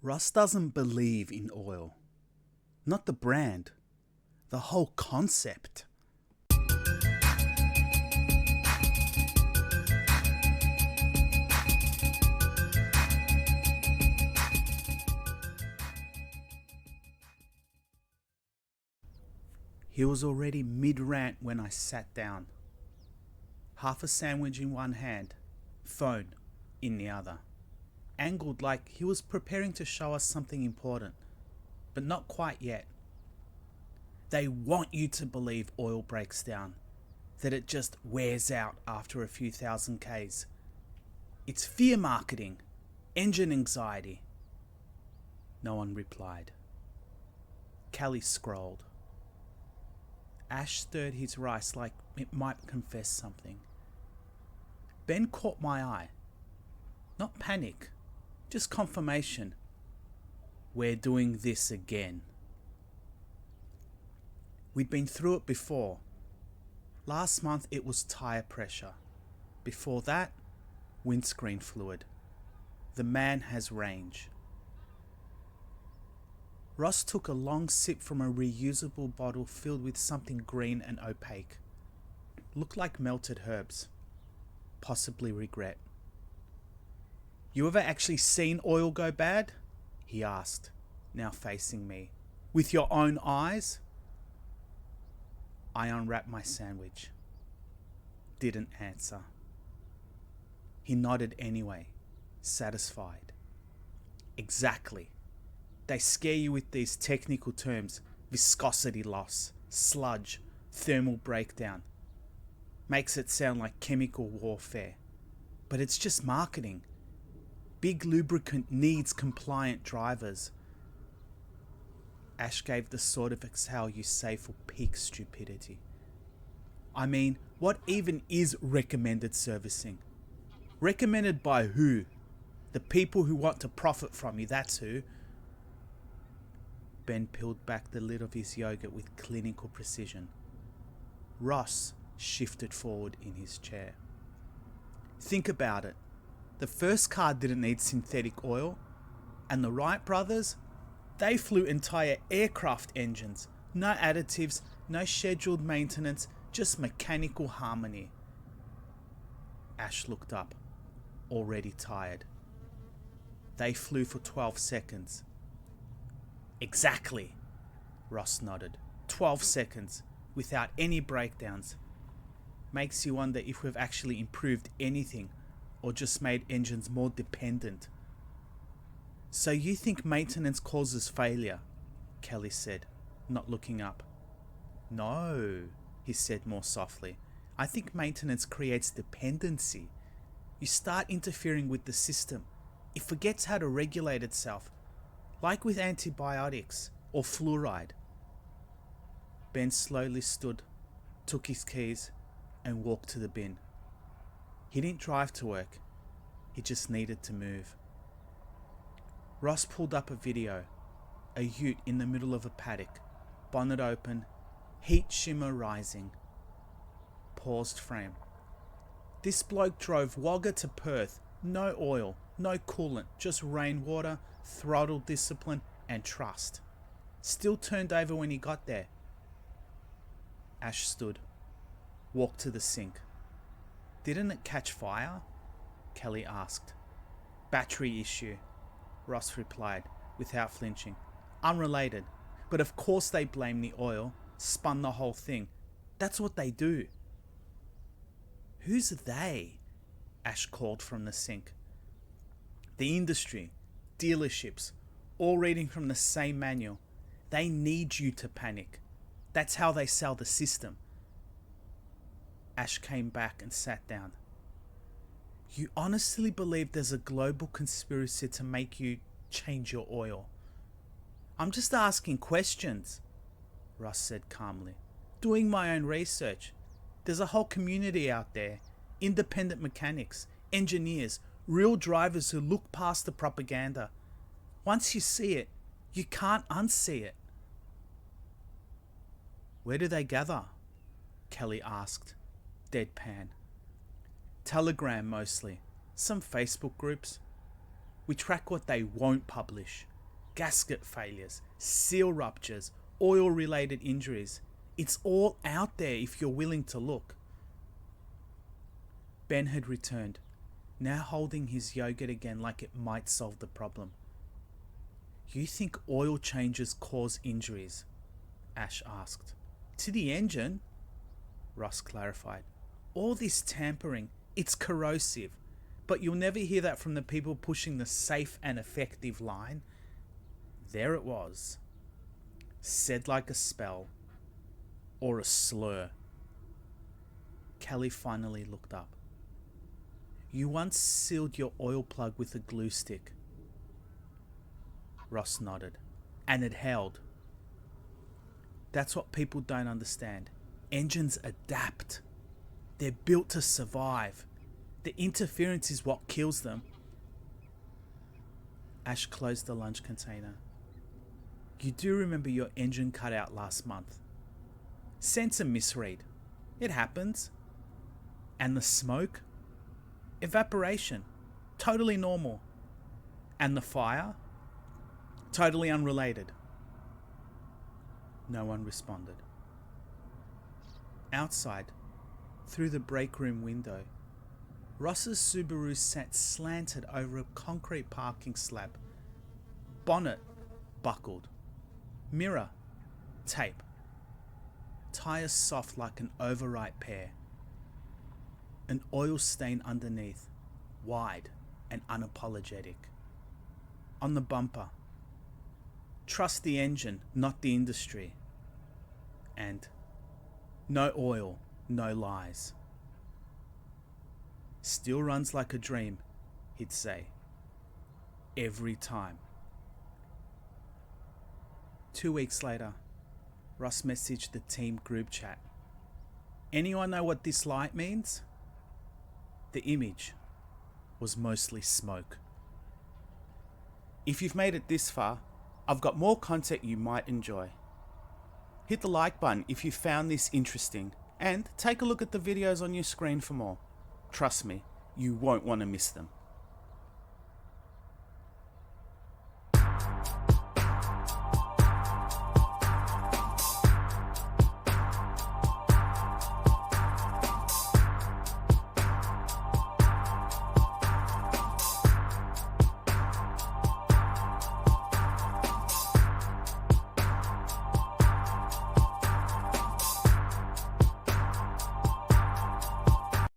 Russ doesn't believe in oil. Not the brand, the whole concept. He was already mid-rant when I sat down. Half a sandwich in one hand, phone in the other. Angled like he was preparing to show us something important, but not quite yet. They want you to believe oil breaks down, that it just wears out after a few thousand Ks. It's fear marketing, engine anxiety. No one replied. Callie scrolled. Ash stirred his rice like it might confess something. Ben caught my eye. Not panic, just confirmation. We're doing this again. We'd been through it before. Last month it was tire pressure. Before that, windscreen fluid. The man has range. Ross took a long sip from a reusable bottle filled with something green and opaque. Looked like melted herbs. Possibly regret. You ever actually seen oil go bad? He asked, now facing me. With your own eyes? I unwrapped my sandwich. Didn't answer. He nodded anyway, satisfied. Exactly. They scare you with these technical terms: viscosity loss, sludge, thermal breakdown. Makes it sound like chemical warfare. But it's just marketing. Big lubricant needs compliant drivers. Ash gave the sort of exhale you say for peak stupidity. I mean, what even is recommended servicing? Recommended by who? The people who want to profit from you, that's who. Ben peeled back the lid of his yogurt with clinical precision. Ross shifted forward in his chair. Think about it. The first car didn't need synthetic oil, and the Wright brothers, they flew entire aircraft engines. No additives, no scheduled maintenance, just mechanical harmony. Ash looked up, already tired. They flew for 12 seconds. Exactly, Ross nodded. 12 seconds, without any breakdowns. Makes you wonder if we've actually improved anything or just made engines more dependent. So you think maintenance causes failure? Kelly said, not looking up. No, he said more softly. I think maintenance creates dependency. You start interfering with the system. It forgets how to regulate itself. Like with antibiotics or fluoride. Ben slowly stood, took his keys, and walked to the bin. He didn't drive to work. He just needed to move. Ross pulled up a video. A ute in the middle of a paddock, bonnet open, heat shimmer rising. Paused frame. This bloke drove Wagga to Perth. No oil, no coolant, just rainwater, throttle discipline, and trust. Still turned over when he got there. Ash stood, walked to the sink. Didn't it catch fire? Kelly asked. Battery issue, Ross replied, without flinching. Unrelated, but of course they blame the oil, spun the whole thing. That's what they do. Who's they? Ash called from the sink. The industry, dealerships, all reading from the same manual. They need you to panic. That's how they sell the system. Ash came back and sat down. You honestly believe there's a global conspiracy to make you change your oil? I'm just asking questions, Ross said calmly. Doing my own research. There's a whole community out there. Independent mechanics, engineers, real drivers who look past the propaganda. Once you see it, you can't unsee it. Where do they gather? Kelly asked, deadpan. Telegram mostly, some Facebook groups. We track what they won't publish, gasket failures, seal ruptures, oil-related injuries. It's all out there if you're willing to look. Ben had returned, now holding his yogurt again like it might solve the problem. You think oil changes cause injuries? Ash asked. To the engine? Ross clarified. All this tampering, it's corrosive, but you'll never hear that from the people pushing the safe and effective line. There it was, said like a spell, or a slur. Kelly finally looked up. You once sealed your oil plug with a glue stick. Ross nodded. And it held. That's what people don't understand. Engines adapt. They're built to survive. The interference is what kills them. Ash closed the lunch container. You do remember your engine cut out last month. Sensor misread. It happens. And the smoke? Evaporation. Totally normal. And the fire? Totally unrelated. No one responded. Outside, through the break room window, Ross's Subaru sat slanted over a concrete parking slab. Bonnet buckled. Mirror, tape. Tires soft like an overripe pear. An oil stain underneath, wide and unapologetic. On the bumper, trust the engine, not the industry. And no oil, no lies. Still runs like a dream, he'd say. Every time. 2 weeks later, Ross messaged the team group chat. Anyone know what this light means? The image was mostly smoke. If you've made it this far, I've got more content you might enjoy. Hit the like button if you found this interesting, and take a look at the videos on your screen for more. Trust me, you won't want to miss them.